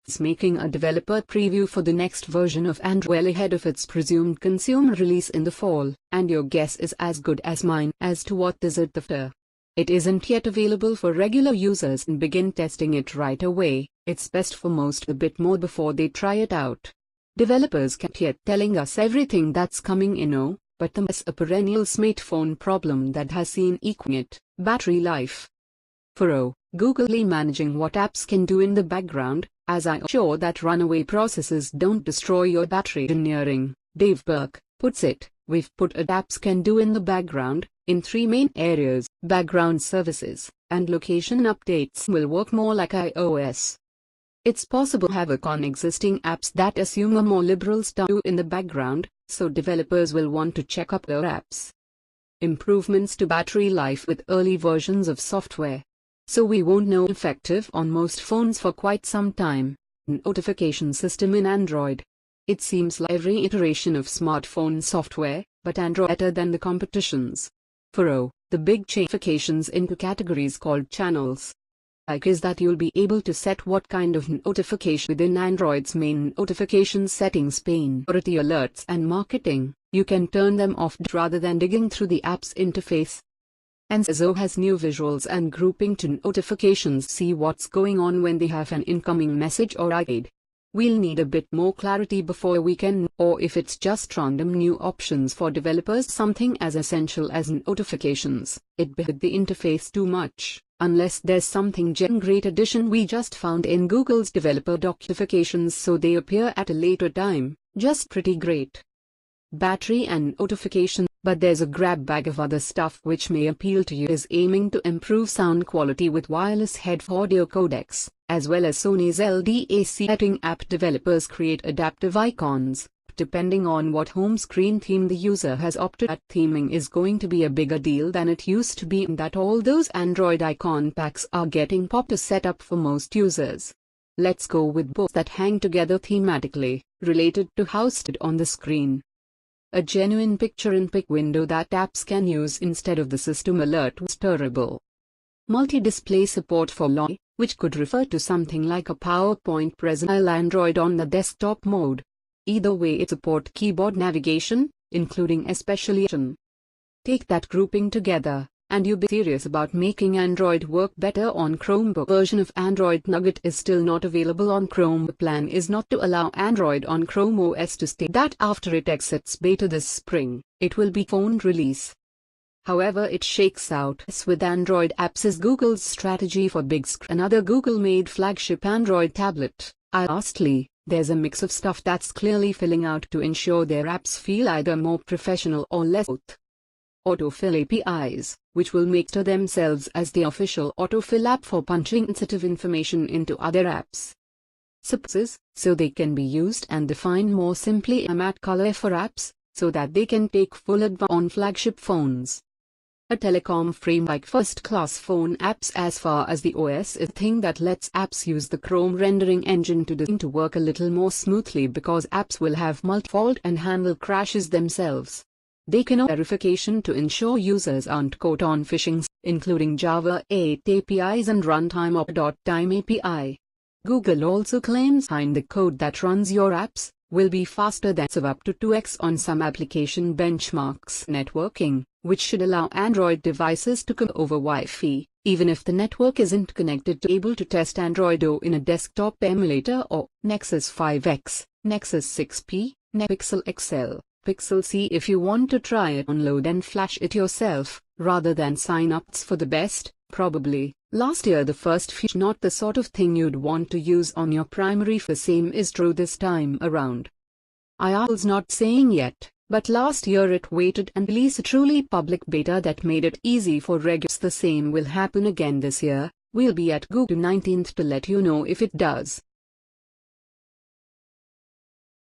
is making a developer preview for the next version of Android ahead of its presumed consumer release in the fall, and your guess is as good as mine as to what is it after. It isn't yet available for regular users and begin testing it right away. It's best for most a bit more before they try it out. Developers can't yet telling us everything that's coming in, but there's a perennial smartphone problem that has seen equaling it: battery life. For Google managing what apps can do in the background, as I assure that runaway processes don't destroy your battery. Engineering, Dave Burke, puts it, we've put what apps can do in the background, in three main areas: background services, and location updates will work more like iOS. It's possible to have on existing apps that assume a more liberal style in the background, so developers will want to check up their apps. Improvements to battery life with early versions of software. So we won't know effective on most phones for quite some time. Notification system in Android. It seems like every iteration of smartphone software, but Android better than the competitions. For the big changifications into categories called channels. Is that you'll be able to set what kind of notification within Android's main notification settings pane. Priority alerts and marketing, you can turn them off rather than digging through the app's interface. And Zoho has new visuals and grouping to notifications. See what's going on when they have an incoming message or aid. We'll need a bit more clarity before we can, or if it's just random new options for developers, something as essential as notifications. It behind the interface too much, unless there's something great addition we just found in Google's developer notifications so they appear at a later time, just pretty great. Battery and notification, but there's a grab bag of other stuff which may appeal to you. Is aiming to improve sound quality with wireless head audio codecs, as well as Sony's LDAC setting. App developers create adaptive icons, depending on what home screen theme the user has opted at. Theming is going to be a bigger deal than it used to be in that all those Android icon packs are getting popped to set up for most users. Let's go with both that hang together thematically, related to how stood on the screen. A genuine picture-in-pic window that apps can use instead of the system alert was terrible. Multi-display support for LOI, which could refer to something like a PowerPoint presentation. Android on the desktop mode. Either way, it support keyboard navigation, including especially Take that grouping together, and you be serious about making Android work better on Chromebook. Version of Android Nougat is still not available on Chrome. The plan is not to allow Android on Chrome OS to stay that after it exits beta this spring, it will be phone release. However it shakes out with Android apps is Google's strategy for Big Sky, another Google-made flagship Android tablet. Lastly, there's a mix of stuff that's clearly filling out to ensure their apps feel either more professional or less. Autofill APIs, which will make themselves as the official autofill app for punching sensitive information into other apps. Supposes, so they can be used and defined more simply. A matte color for apps, so that they can take full advantage on flagship phones. A telecom framework first-class phone apps. As far as the OS is a thing that lets apps use the Chrome rendering engine to work a little more smoothly, because apps will have multi-fault and handle crashes themselves. They can use verification to ensure users aren't caught on phishing, including Java 8 APIs and Runtime Time API. Google also claims behind the code that runs your apps will be faster than up to 2x on some application benchmarks. Networking, which should allow Android devices to come over Wi-Fi, even if the network isn't connected, to able to test Android O in a desktop emulator or Nexus 5X, Nexus 6P, Pixel XL. Pixel C if you want to try it, download and flash it yourself, rather than sign up for the best, probably. Last year the first feature, not the sort of thing you'd want to use on your primary phone. Same is true this time around. IRL's not saying yet, but last year it waited and released a truly public beta that made it easy for regulars. The same will happen again this year. We'll be at Google 19th to let you know if it does.